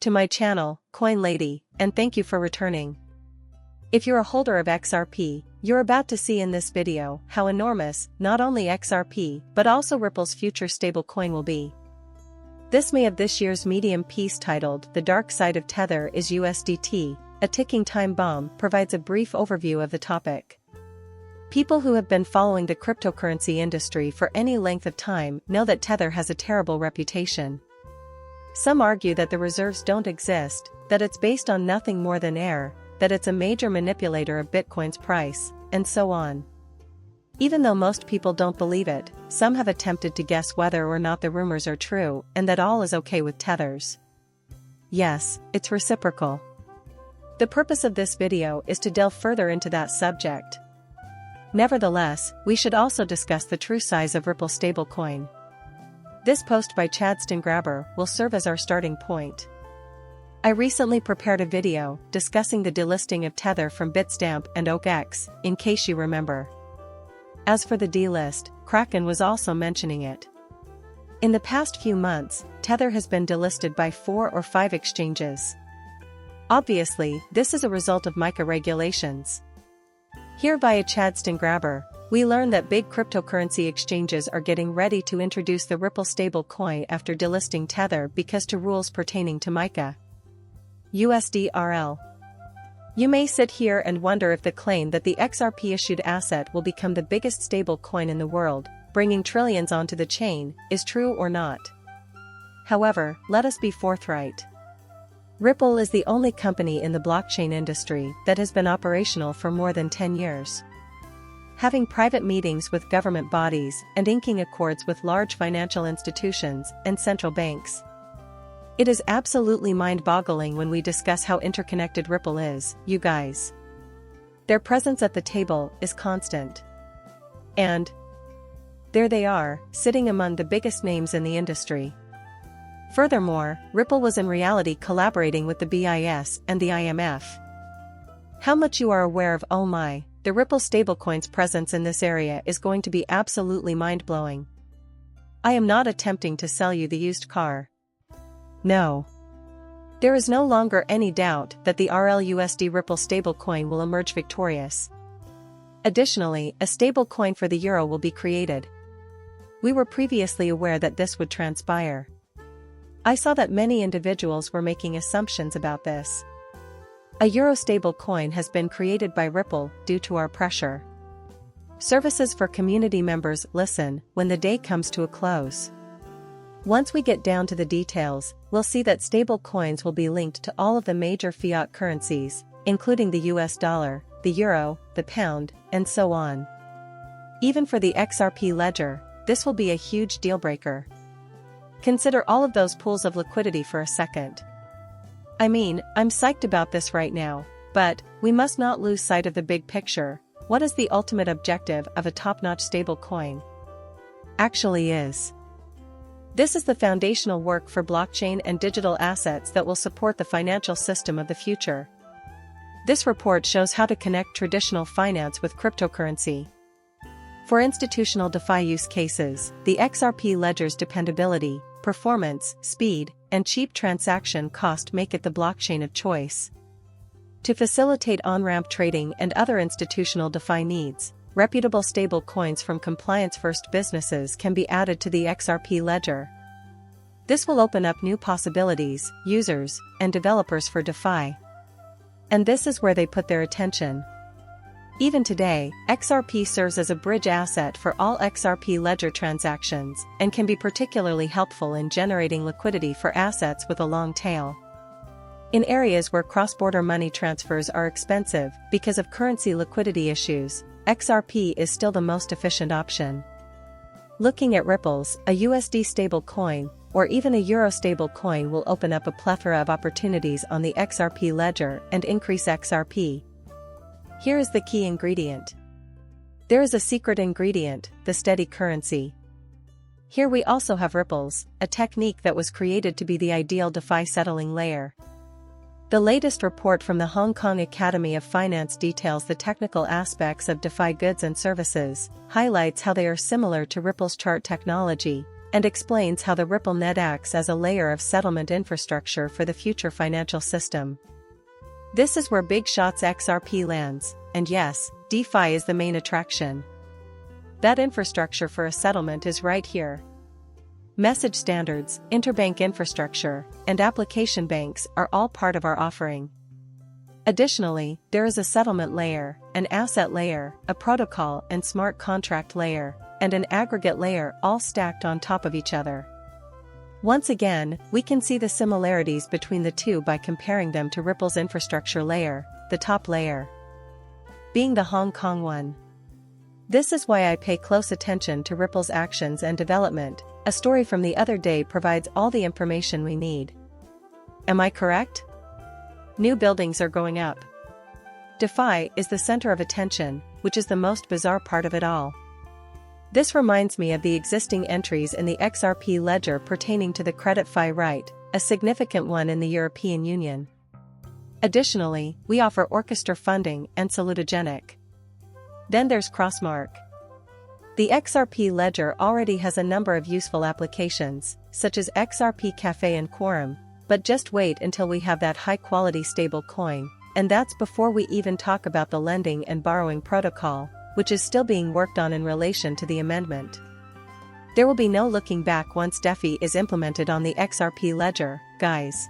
to my channel, Coin Lady, and thank you for returning. If you're a holder of XRP, you're about to see in this video how enormous not only XRP but also Ripple's future stablecoin will be. This May of this year's Medium piece titled "The Dark Side of Tether is USDT, a Ticking Time Bomb" provides a brief overview of the topic. People who have been following the cryptocurrency industry for any length of time know that Tether has a terrible reputation. Some argue that the reserves don't exist, that it's based on nothing more than air, that it's a major manipulator of Bitcoin's price, and so on. Even though most people don't believe it, some have attempted to guess whether or not the rumors are true and that all is okay with Tethers. Yes, it's reciprocal. The purpose of this video is to delve further into that subject. Nevertheless, we should also discuss the true size of Ripple stablecoin. This post by Grabber will serve as our starting point. I recently prepared a video discussing the delisting of Tether from Bitstamp and OKX, in case you remember. As for the delist, Kraken was also mentioning it. In the past few months, Tether has been delisted by 4 or 5 exchanges. Obviously, this is a result of MiCA regulations. Here via Grabber, we learn that big cryptocurrency exchanges are getting ready to introduce the Ripple stablecoin after delisting Tether because to rules pertaining to MiCA. USDRL. You may sit here and wonder if the claim that the XRP-issued asset will become the biggest stablecoin in the world, bringing trillions onto the chain, is true or not. However, let us be forthright. Ripple is the only company in the blockchain industry that has been operational for more than 10 years. Having private meetings with government bodies and inking accords with large financial institutions and central banks. It is absolutely mind-boggling when we discuss how interconnected Ripple is, you guys. Their presence at the table is constant. And there they are, sitting among the biggest names in the industry. Furthermore, Ripple was in reality collaborating with the BIS and the IMF. How much you are aware of the Ripple stablecoin's presence in this area is going to be absolutely mind-blowing. I am not attempting to sell you the used car. No. There is no longer any doubt that the RLUSD Ripple stablecoin will emerge victorious. Additionally, a stablecoin for the euro will be created. We were previously aware that this would transpire. I saw that many individuals were making assumptions about this. A euro stablecoin has been created by Ripple due to our pressure. Services for community members listen when the day comes to a close. Once we get down to the details, we'll see that stable coins will be linked to all of the major fiat currencies, including the US dollar, the euro, the pound, and so on. Even for the XRP ledger, this will be a huge deal-breaker. Consider all of those pools of liquidity for a second. I mean, I'm psyched about this right now, but we must not lose sight of the big picture. What is the ultimate objective of a top-notch stable coin? Actually is. This is the foundational work for blockchain and digital assets that will support the financial system of the future. This report shows how to connect traditional finance with cryptocurrency. For institutional DeFi use cases, the XRP ledger's dependability, performance, speed, and cheap transaction cost make it the blockchain of choice. To facilitate on-ramp trading and other institutional DeFi needs, reputable stable coins from compliance-first businesses can be added to the XRP ledger. This will open up new possibilities, users, and developers for DeFi. And this is where they put their attention. Even today, XRP serves as a bridge asset for all XRP ledger transactions and can be particularly helpful in generating liquidity for assets with a long tail. In areas where cross-border money transfers are expensive because of currency liquidity issues, XRP is still the most efficient option. Looking at Ripple's, a USD stable coin, or even a euro stable coin will open up a plethora of opportunities on the XRP ledger and increase XRP. Here is the key ingredient. There is a secret ingredient, the steady currency. Here we also have Ripples, a technique that was created to be the ideal DeFi settling layer. The latest report from the Hong Kong Academy of Finance details the technical aspects of DeFi goods and services, highlights how they are similar to Ripple's chart technology, and explains how the Ripple net acts as a layer of settlement infrastructure for the future financial system. This is where Big Shot's XRP lands, and yes, DeFi is the main attraction. That infrastructure for a settlement is right here. Message standards, interbank infrastructure, and application banks are all part of our offering. Additionally, there is a settlement layer, an asset layer, a protocol and smart contract layer, and an aggregate layer all stacked on top of each other. Once again, we can see the similarities between the two by comparing them to Ripple's infrastructure layer, the top layer being the Hong Kong one. This is why I pay close attention to Ripple's actions and development. A story from the other day provides all the information we need. Am I correct? New buildings are going up. DeFi is the center of attention, which is the most bizarre part of it all. This reminds me of the existing entries in the XRP ledger pertaining to the CreditFi right, a significant one in the European Union. Additionally, we offer orchestra funding and salutogenic. Then there's Crossmark. The XRP ledger already has a number of useful applications, such as XRP Cafe and Quorum, but just wait until we have that high-quality stable coin, and that's before we even talk about the lending and borrowing protocol, which is still being worked on in relation to the amendment. There will be no looking back once DeFi is implemented on the XRP ledger, guys.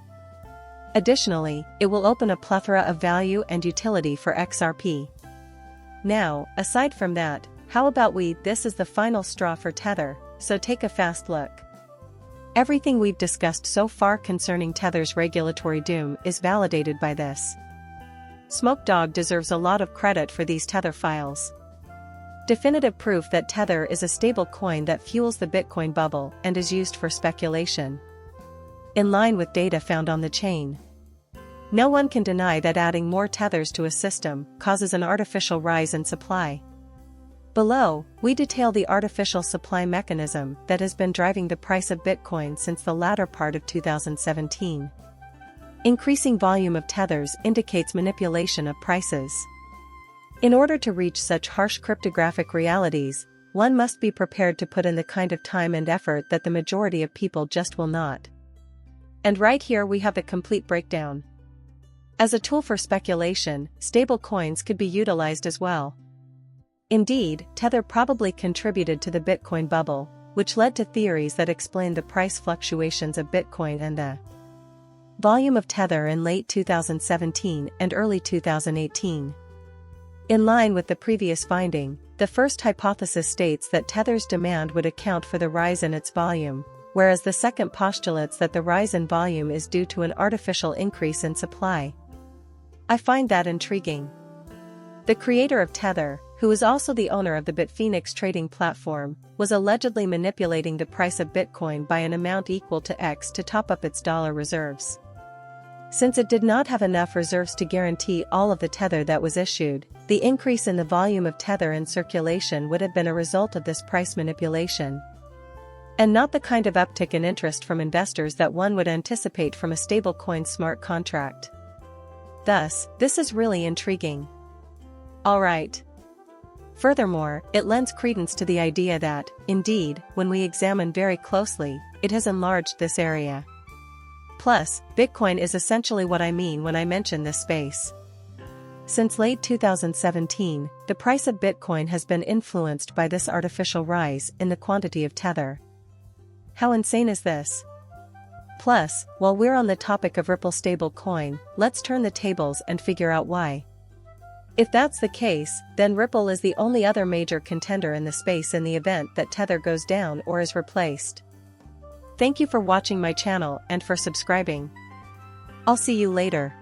Additionally, it will open a plethora of value and utility for XRP. Now, aside from that, how about this is the final straw for Tether, so take a fast look. Everything we've discussed so far concerning Tether's regulatory doom is validated by this. Smoke Dog deserves a lot of credit for these Tether files. Definitive proof that Tether is a stable coin that fuels the Bitcoin bubble and is used for speculation. In line with data found on the chain. No one can deny that adding more tethers to a system causes an artificial rise in supply. Below, we detail the artificial supply mechanism that has been driving the price of Bitcoin since the latter part of 2017. Increasing volume of tethers indicates manipulation of prices. In order to reach such harsh cryptographic realities, one must be prepared to put in the kind of time and effort that the majority of people just will not. And right here we have the complete breakdown. As a tool for speculation, stable coins could be utilized as well. Indeed, Tether probably contributed to the Bitcoin bubble, which led to theories that explain the price fluctuations of Bitcoin and the volume of Tether in late 2017 and early 2018. In line with the previous finding, the first hypothesis states that Tether's demand would account for the rise in its volume, whereas the second postulates that the rise in volume is due to an artificial increase in supply. I find that intriguing. The creator of Tether, who is also the owner of the Bitfinex trading platform, was allegedly manipulating the price of Bitcoin by an amount equal to X to top up its dollar reserves. Since it did not have enough reserves to guarantee all of the Tether that was issued, the increase in the volume of Tether in circulation would have been a result of this price manipulation, and not the kind of uptick in interest from investors that one would anticipate from a stablecoin smart contract. Thus, this is really intriguing. Alright. Furthermore, it lends credence to the idea that, indeed, when we examine very closely, it has enlarged this area. Plus, Bitcoin is essentially what I mean when I mention this space. Since late 2017, the price of Bitcoin has been influenced by this artificial rise in the quantity of Tether. How insane is this? Plus, while we're on the topic of Ripple stablecoin, let's turn the tables and figure out why. If that's the case, then Ripple is the only other major contender in the space in the event that Tether goes down or is replaced. Thank you for watching my channel and for subscribing. I'll see you later.